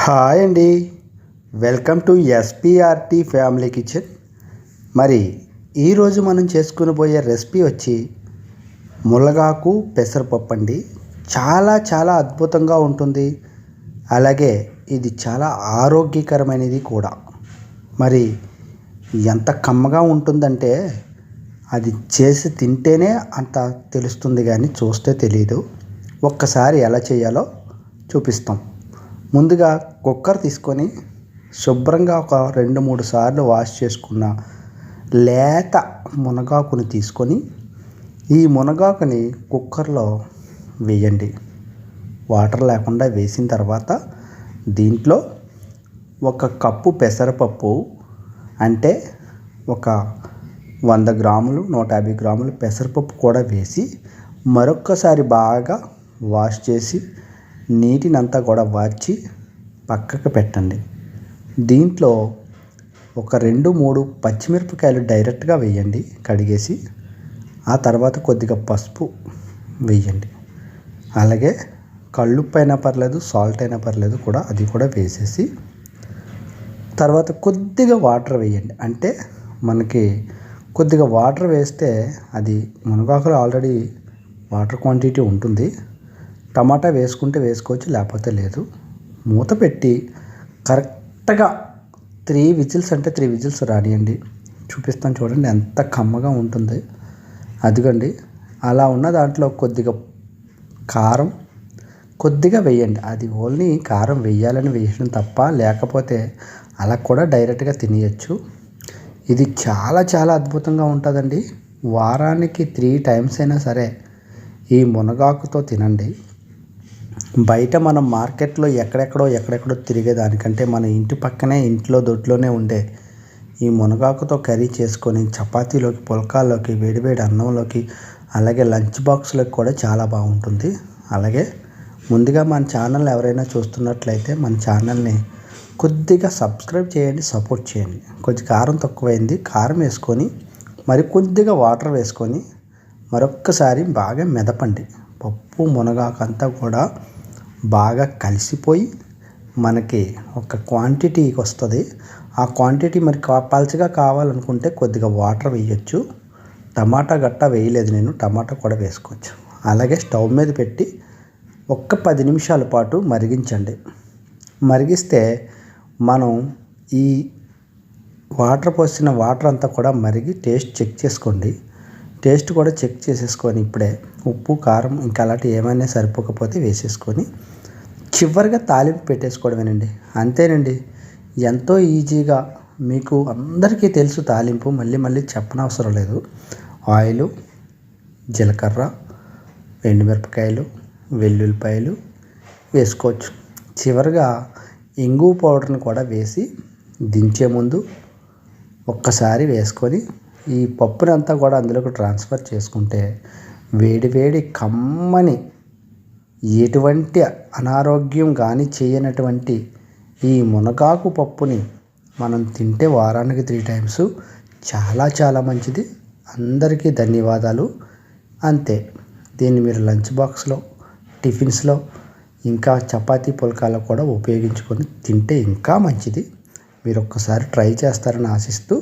Hi అండి. Welcome to SPRT family kitchen. మరి ఈరోజు మనం చేసుకునిపోయే రెసిపీ వచ్చి మునగాకు పెసరపప్పు అండి. చాలా చాలా అద్భుతంగా ఉంటుంది. అలాగే ఇది చాలా ఆరోగ్యకరమైనది కూడా. మరి ఎంత కమ్మగా ఉంటుందంటే అది చేసి తింటేనే అంత తెలుస్తుంది, కానీ చూస్తే తెలియదు. ఒక్కసారి ఎలా చేయాలో చూపిస్తాం. ముందుగా కుక్కర్ తీసుకొని శుభ్రంగా ఒక 2-3 సార్లు వాష్ చేసుకున్న లేత మునగాకుని తీసుకొని ఈ మునగాకుని కుక్కర్లో వేయండి. వాటర్ లేకుండా వేసిన తర్వాత దీంట్లో 1 కప్పు పెసరపప్పు, అంటే ఒక 100 గ్రాములు 150 గ్రాములు పెసరపప్పు కూడా వేసి మరొక్కసారి బాగా వాష్ చేసి నీటినంతా కూడా వార్చి పక్కకు పెట్టండి. దీంట్లో ఒక 2-3 పచ్చిమిరపకాయలు డైరెక్ట్గా వేయండి కడిగేసి. ఆ తర్వాత కొద్దిగా పసుపు వేయండి. అలాగే కల్లుప్పు అయినా పర్లేదు, సాల్ట్ అయినా పర్లేదు కూడా, అది కూడా వేసేసి తర్వాత కొద్దిగా వాటర్ వేయండి. అంటే మనకి కొద్దిగా వాటర్ వేస్తే అది మునగాకులో ఆల్రెడీ వాటర్ క్వాంటిటీ ఉంటుంది. టమాటా వేసుకుంటే వేసుకోవచ్చు, లేకపోతే లేదు. మూత పెట్టి కరెక్ట్గా 3 విజిల్స్ అంటే 3 విజిల్స్ రానియండి. చూపిస్తాను చూడండి ఎంత కమ్మగా ఉంటుంది. అదిగండి అలా ఉన్న దాంట్లో కొద్దిగా కారం కొద్దిగా వేయండి. అది ఓన్లీ కారం వేయాలని వేయడం తప్ప, లేకపోతే అలా కూడా డైరెక్ట్గా తినేయచ్చు. ఇది చాలా చాలా అద్భుతంగా ఉంటుందండి. వారానికి 3 టైమ్స్ అయినా సరే ఈ మునగాకుతో తినండి. బయట మనం మార్కెట్లో ఎక్కడెక్కడో తిరిగేదానికంటే మన ఇంటి పక్కనే ఇంట్లో దొడ్లోనే ఉండే ఈ మునగాకుతో కర్రీ చేసుకొని చపాతీలోకి, పుల్కాల్లోకి, వేడివేడి అన్నంలోకి, అలాగే లంచ్ బాక్స్లోకి కూడా చాలా బాగుంటుంది. అలాగే ముందుగా మన ఛానల్ ఎవరైనా చూస్తున్నట్లయితే మన ఛానల్ని కొద్దిగా సబ్స్క్రైబ్ చేయండి, సపోర్ట్ చేయండి. కొంచెం కారం తక్కువైంది, కారం వేసుకొని మరి కొద్దిగా వాటర్ వేసుకొని మరొక్కసారి బాగా మెదపండి. పప్పు మునగాకు అంతా కూడా బాగా కలిసిపోయి మనకి ఒక క్వాంటిటీకి వస్తుంది. ఆ క్వాంటిటీ మరి పల్చగా కావాలనుకుంటే కొద్దిగా వాటర్ వేయచ్చు. టమాటా గట్టా వేయలేదు నేను, టమాటా కూడా వేసుకోవచ్చు. అలాగే స్టవ్ మీద పెట్టి 10 నిమిషాల పాటు మరిగించండి. మరిగిస్తే మనం ఈ వాటర్ పోసిన వాటర్ అంతా కూడా మరిగి టేస్ట్ చెక్ చేసుకోండి. టేస్ట్ కూడా చెక్ చేసేసుకొని ఇప్పుడే ఉప్పు, కారం ఇంకా అలాంటి ఏమైనా సరిపోకపోతే వేసేసుకొని చివరిగా తాలింపు పెట్టేసుకోవడమేనండి. అంతేనండి, ఎంతో ఈజీగా. మీకు అందరికీ తెలుసు తాలింపు, మళ్ళీ చెప్పనవసరం లేదు. ఆయిలు, జీలకర్ర, ఎండుమిరపకాయలు, వెల్లుల్లిపాయలు వేసుకోవచ్చు. చివరిగా ఇంగు పౌడర్ని కూడా వేసి దించే ముందు ఒక్కసారి వేసుకొని ఈ పప్పునంతా కూడా అందులోకి ట్రాన్స్ఫర్ చేసుకుంటే వేడి కమ్మని, ఎటువంటి అనారోగ్యం కానీ చేయనటువంటి ఈ మునగాకు పప్పుని మనం తింటే వారానికి 3 టైమ్స్ చాలా చాలా మంచిది. అందరికీ ధన్యవాదాలు. అంతే, దీన్ని మీరు లంచ్ బాక్స్లో, టిఫిన్స్లో, ఇంకా చపాతీ పుల్కాలో కూడా ఉపయోగించుకొని తింటే ఇంకా మంచిది. మీరు ఒక్కసారి ట్రై చేస్తారని ఆశిస్తూ